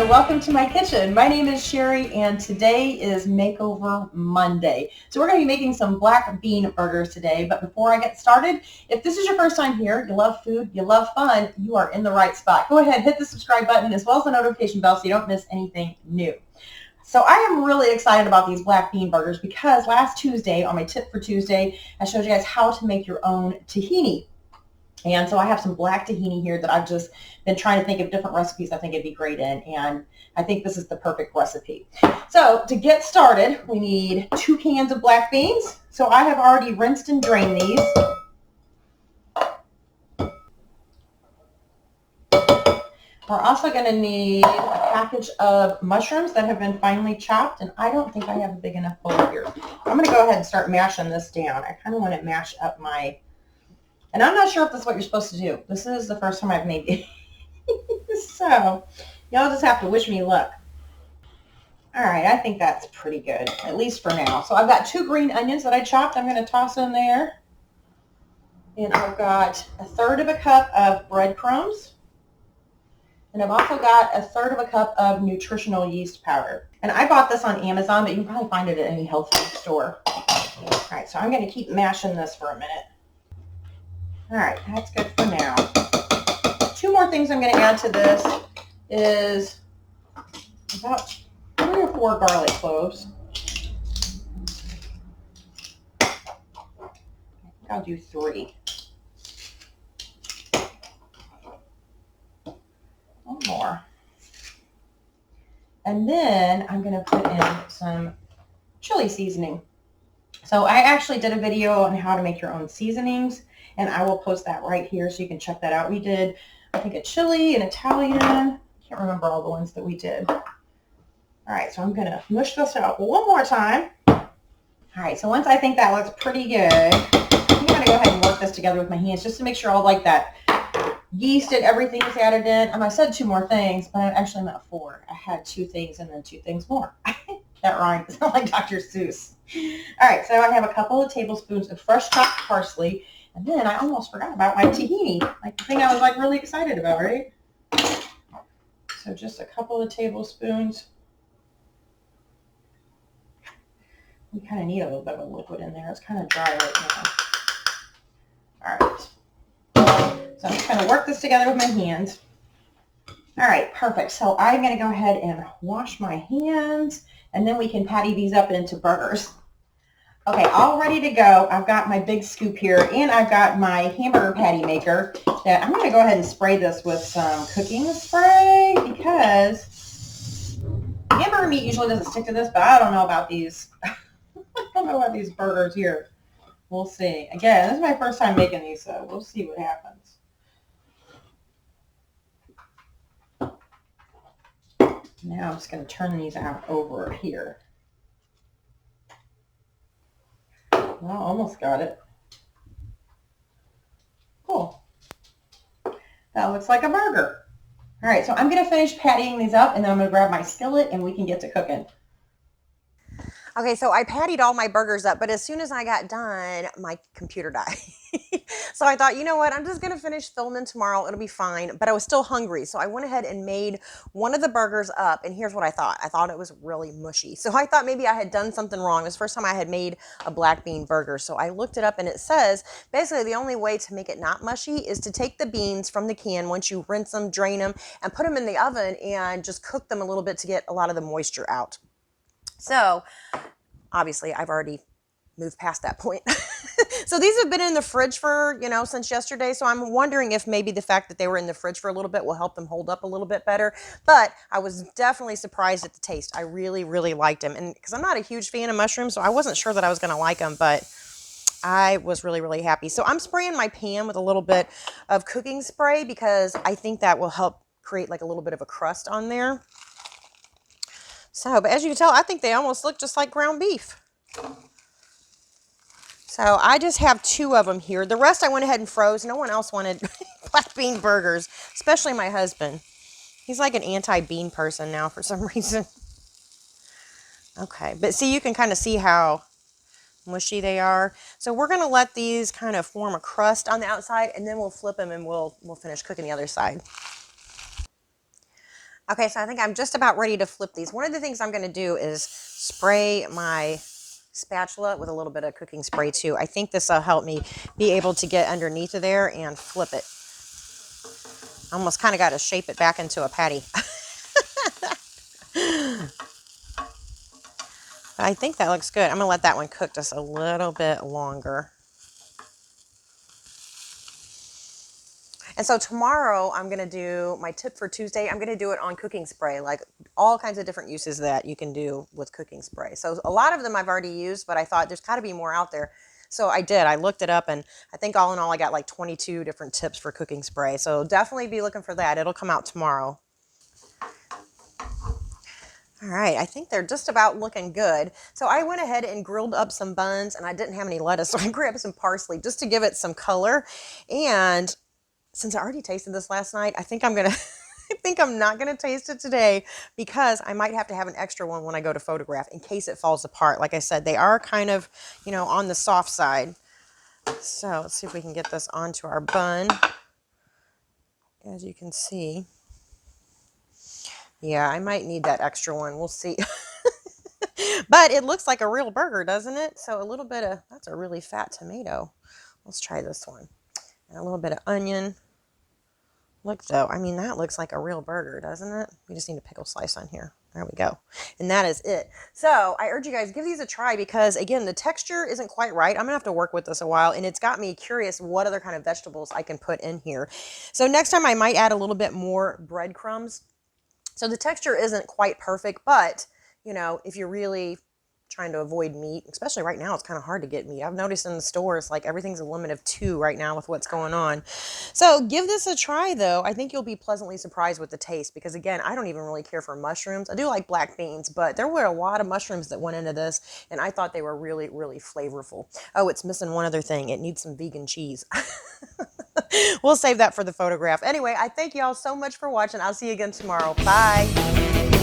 welcome to my kitchen. My name is Sherry and today is Makeover Monday. So we're going to be making some black bean burgers today, but before I get started, if this is your first time here, you love food, you love fun, you are in the right spot. Go ahead, hit the subscribe button as well as the notification bell so you don't miss anything new. So I am really excited about these black bean burgers because last Tuesday, on my Tip for Tuesday, I showed you guys how to make your own tahini. And so I have some black tahini here that I've just been trying to think of different recipes I think it'd be great in, and I think this is the perfect recipe. So to get started, we need 2 cans of black beans. So I have already rinsed and drained these. We're also going to need a package of mushrooms that have been finely chopped, and I don't think I have a big enough bowl here. I'm going to go ahead and start mashing this down. I kind of want to mash up my... And I'm not sure if this is what you're supposed to do. This is the first time I've made it. So, y'all just have to wish me luck. All right, I think that's pretty good, at least for now. So I've got 2 green onions that I chopped. I'm going to toss in there. And I've got 1/3 cup of breadcrumbs. And I've also got 1/3 cup of nutritional yeast powder. And I bought this on Amazon, but you can probably find it at any health food store. All right, so I'm going to keep mashing this for a minute. All right, that's good for now. 2 more things I'm going to add to this is about 3 or 4 garlic cloves. I'll do 3. One more. And then I'm going to put in some chili seasoning. So I actually did a video on how to make your own seasonings, and I will post that right here so you can check that out. We did, I think, a chili, an Italian. I can't remember all the ones that we did. All right, so I'm going to mush this out one more time. All right, so once I think that looks pretty good, I'm going to go ahead and work this together with my hands just to make sure all like that yeast and everything is added in. I said 2 more things, but I actually meant 4. I had 2 things and then 2 things more. That rhymes. It's not like Dr. Seuss. All right, so I have a couple of tablespoons of fresh chopped parsley. And then I almost forgot about my tahini, like the thing I was like really excited about, right? So just a couple of tablespoons. We kind of need a little bit of liquid in there. It's kind of dry right now. All right. So I'm just going to work this together with my hands. All right, perfect. So I'm going to go ahead and wash my hands, and then we can patty these up into burgers. Okay, all ready to go. I've got my big scoop here, and I've got my hamburger patty maker. That I'm going to go ahead and spray this with some cooking spray because hamburger meat usually doesn't stick to this, but I don't know about these. I don't know about these burgers here. We'll see. Again, this is my first time making these, so we'll see what happens. Now I'm just going to turn these out over here. Well, almost got it. Cool. That looks like a burger. All right, so I'm going to finish pattying these up, and then I'm going to grab my skillet, and we can get to cooking. Okay, so I pattied all my burgers up, but as soon as I got done, my computer died. So I thought, you know what, I'm just going to finish filming tomorrow. It'll be fine. But I was still hungry, so I went ahead and made one of the burgers up, and here's what I thought. I thought it was really mushy. So I thought maybe I had done something wrong. It was the first time I had made a black bean burger. So I looked it up, and it says basically the only way to make it not mushy is to take the beans from the can once you rinse them, drain them, and put them in the oven and just cook them a little bit to get a lot of the moisture out. So obviously I've already moved past that point. So these have been in the fridge for, since yesterday. So I'm wondering if maybe the fact that they were in the fridge for a little bit will help them hold up a little bit better. But I was definitely surprised at the taste. I really, really liked them. And because I'm not a huge fan of mushrooms, so I wasn't sure that I was going to like them, but I was really, really happy. So I'm spraying my pan with a little bit of cooking spray because I think that will help create like a little bit of a crust on there. So, but as you can tell, I think they almost look just like ground beef. So I just have 2 of them here. The rest I went ahead and froze. No one else wanted black bean burgers, especially my husband. He's like an anti-bean person now for some reason. Okay, but see, you can kind of see how mushy they are. So we're going to let these kind of form a crust on the outside, and then we'll flip them and we'll finish cooking the other side. Okay, so I think I'm just about ready to flip these. One of the things I'm going to do is spray my spatula with a little bit of cooking spray too. I think this will help me be able to get underneath of there and flip it. Almost kind of got to shape it back into a patty. I think that looks good. I'm going to let that one cook just a little bit longer. And so tomorrow I'm going to do my tip for Tuesday. I'm going to do it on cooking spray, like all kinds of different uses that you can do with cooking spray. So a lot of them I've already used, but I thought there's got to be more out there. So I did. I looked it up, and I think all in all I got like 22 different tips for cooking spray. So definitely be looking for that. It'll come out tomorrow. All right, I think they're just about looking good. So I went ahead and grilled up some buns, and I didn't have any lettuce, so I grabbed some parsley just to give it some color. And since I already tasted this last night, I think I'm gonna I think I'm not gonna taste it today because I might have to have an extra one when I go to photograph in case it falls apart. Like I said, they are kind of, on the soft side. So let's see if we can get this onto our bun. As you can see. Yeah, I might need that extra one. We'll see. But it looks like a real burger, doesn't it? So a little bit of, that's a really fat tomato. Let's try this one. And a little bit of onion. Look though, I mean, that looks like a real burger, doesn't it? We just need a pickle slice on here. There we go. And that is it. So I urge you guys, give these a try because again, the texture isn't quite right. I'm gonna have to work with this a while, and it's got me curious what other kind of vegetables I can put in here. So next time I might add a little bit more breadcrumbs. So the texture isn't quite perfect, but if you're really trying to avoid meat, especially right now, it's kind of hard to get meat. I've noticed in the stores, like everything's a limit of 2 right now with what's going on. So give this a try though. I think you'll be pleasantly surprised with the taste because again, I don't even really care for mushrooms. I do like black beans, but there were a lot of mushrooms that went into this and I thought they were really, really flavorful. Oh, it's missing one other thing. It needs some vegan cheese. We'll save that for the photograph. Anyway, I thank you all so much for watching. I'll see you again tomorrow. Bye.